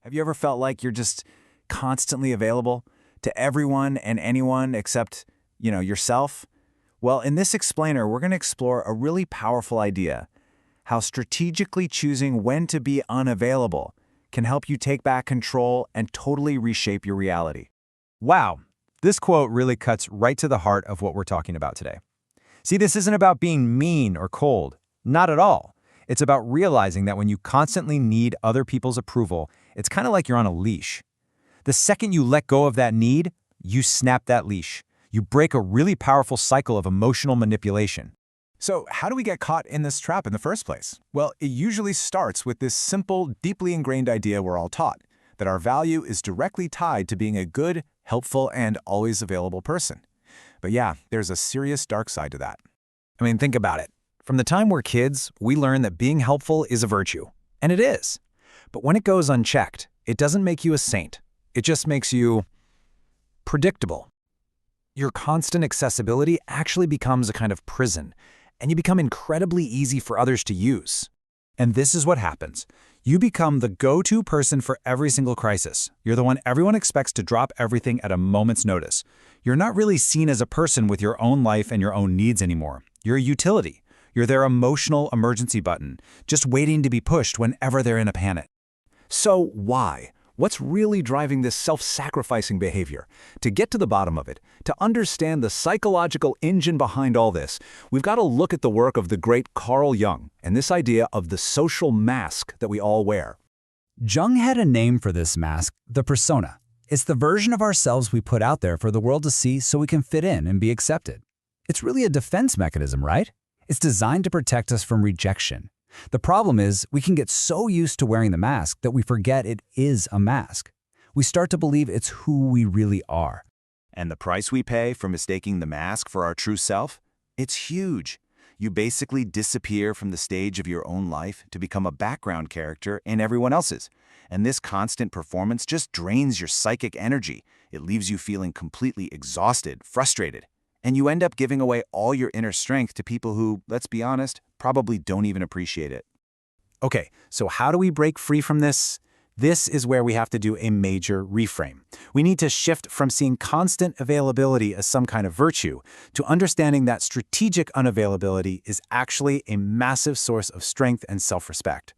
Have you ever felt like you're just constantly available to everyone and anyone except, yourself? Well, in this explainer, we're going to explore a really powerful idea: how strategically choosing when to be unavailable can help you take back control and totally reshape your reality. Wow, this quote really cuts right to the heart of what we're talking about today. See, this isn't about being mean or cold. Not at all. It's about realizing that when you constantly need other people's approval, it's kind of like you're on a leash. The second you let go of that need, you snap that leash. You break a really powerful cycle of emotional manipulation. So, how do we get caught in this trap in the first place? Well, it usually starts with this simple, deeply ingrained idea we're all taught, that our value is directly tied to being a good, helpful, and always available person. But yeah, there's a serious dark side to that. I mean, think about it. From the time we're kids, we learn that being helpful is a virtue. And it is. But when it goes unchecked, it doesn't make you a saint. It just makes you predictable. Your constant accessibility actually becomes a kind of prison, and you become incredibly easy for others to use. And this is what happens. You become the go-to person for every single crisis. You're the one everyone expects to drop everything at a moment's notice. You're not really seen as a person with your own life and your own needs anymore. You're a utility. You're their emotional emergency button, just waiting to be pushed whenever they're in a panic. So why? What's really driving this self-sacrificing behavior? To get to the bottom of it, to understand the psychological engine behind all this, we've got to look at the work of the great Carl Jung and this idea of the social mask that we all wear. Jung had a name for this mask: the persona. It's the version of ourselves we put out there for the world to see so we can fit in and be accepted. It's really a defense mechanism, right? It's designed to protect us from rejection. The problem is, we can get so used to wearing the mask that we forget it is a mask. We start to believe it's who we really are. And the price we pay for mistaking the mask for our true self? It's huge. You basically disappear from the stage of your own life to become a background character in everyone else's. And this constant performance just drains your psychic energy. It leaves you feeling completely exhausted, frustrated. And you end up giving away all your inner strength to people who, let's be honest, probably don't even appreciate it. Okay, so how do we break free from this? This is where we have to do a major reframe. We need to shift from seeing constant availability as some kind of virtue to understanding that strategic unavailability is actually a massive source of strength and self-respect.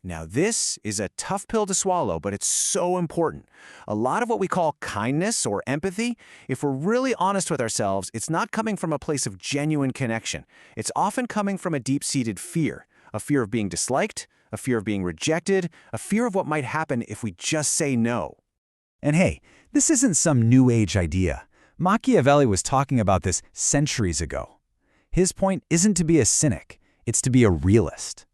Now, this is a tough pill to swallow, but it's so important. A lot of what we call kindness or empathy, if we're really honest with ourselves, it's not coming from a place of genuine connection. It's often coming from a deep-seated fear, a fear of being disliked, a fear of being rejected, a fear of what might happen if we just say no. And hey, this isn't some new age idea. Machiavelli was talking about this centuries ago. His point isn't to be a cynic, it's to be a realist.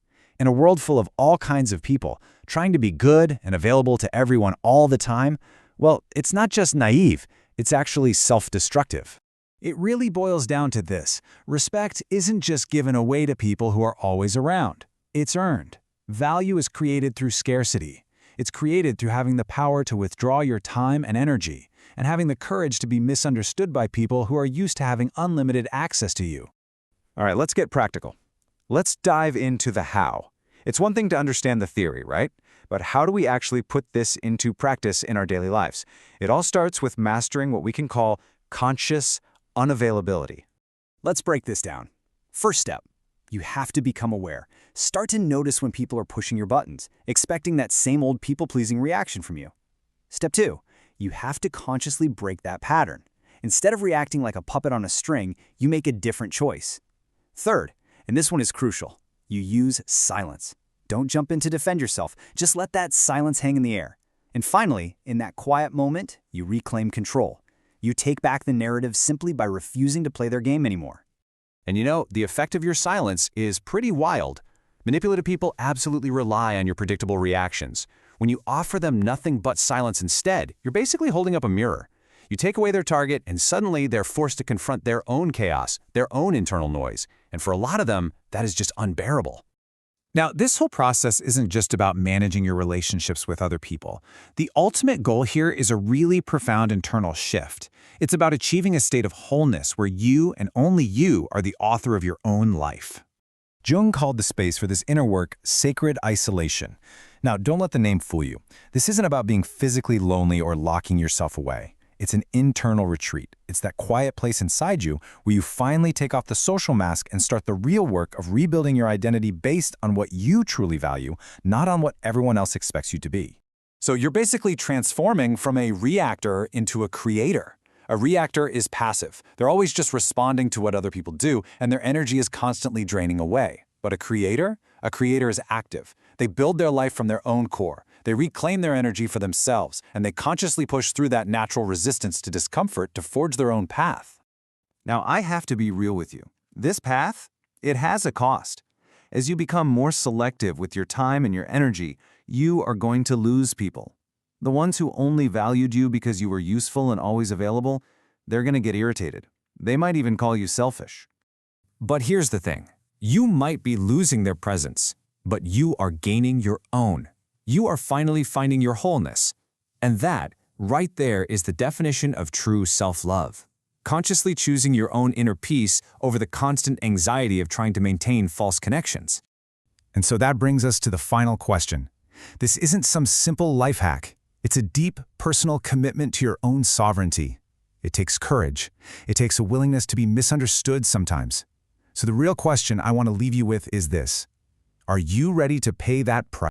In a world full of all kinds of people, trying to be good and available to everyone all the time, well, it's not just naive, it's actually self-destructive. It really boils down to this: respect isn't just given away to people who are always around. It's earned. Value is created through scarcity. It's created through having the power to withdraw your time and energy, and having the courage to be misunderstood by people who are used to having unlimited access to you. All right, let's get practical. Let's dive into the how. It's one thing to understand the theory, right? But how do we actually put this into practice in our daily lives? It all starts with mastering what we can call conscious unavailability. Let's break this down. First step, you have to become aware. Start to notice when people are pushing your buttons, expecting that same old people-pleasing reaction from you. Step 2, you have to consciously break that pattern. Instead of reacting like a puppet on a string, you make a different choice. Third, and this one is crucial, you use silence. Don't jump in to defend yourself. Just let that silence hang in the air. And finally, in that quiet moment, you reclaim control. You take back the narrative simply by refusing to play their game anymore. And the effect of your silence is pretty wild. Manipulative people absolutely rely on your predictable reactions. When you offer them nothing but silence instead, you're basically holding up a mirror. You take away their target, and suddenly they're forced to confront their own chaos, their own internal noise. And for a lot of them, that is just unbearable. Now, this whole process isn't just about managing your relationships with other people. The ultimate goal here is a really profound internal shift. It's about achieving a state of wholeness where you and only you are the author of your own life. Jung called the space for this inner work sacred isolation. Now, don't let the name fool you. This isn't about being physically lonely or locking yourself away. It's an internal retreat. It's that quiet place inside you where you finally take off the social mask and start the real work of rebuilding your identity based on what you truly value, not on what everyone else expects you to be. So you're basically transforming from a reactor into a creator. A reactor is passive. They're always just responding to what other people do, and their energy is constantly draining away. But a creator is active. They build their life from their own core. They reclaim their energy for themselves, and they consciously push through that natural resistance to discomfort to forge their own path. Now, I have to be real with you. This path, it has a cost. As you become more selective with your time and your energy, you are going to lose people. The ones who only valued you because you were useful and always available, they're going to get irritated. They might even call you selfish. But here's the thing. You might be losing their presence, but you are gaining your own. You are finally finding your wholeness. And that, right there, is the definition of true self-love. Consciously choosing your own inner peace over the constant anxiety of trying to maintain false connections. And so that brings us to the final question. This isn't some simple life hack. It's a deep, personal commitment to your own sovereignty. It takes courage. It takes a willingness to be misunderstood sometimes. So the real question I want to leave you with is this. Are you ready to pay that price?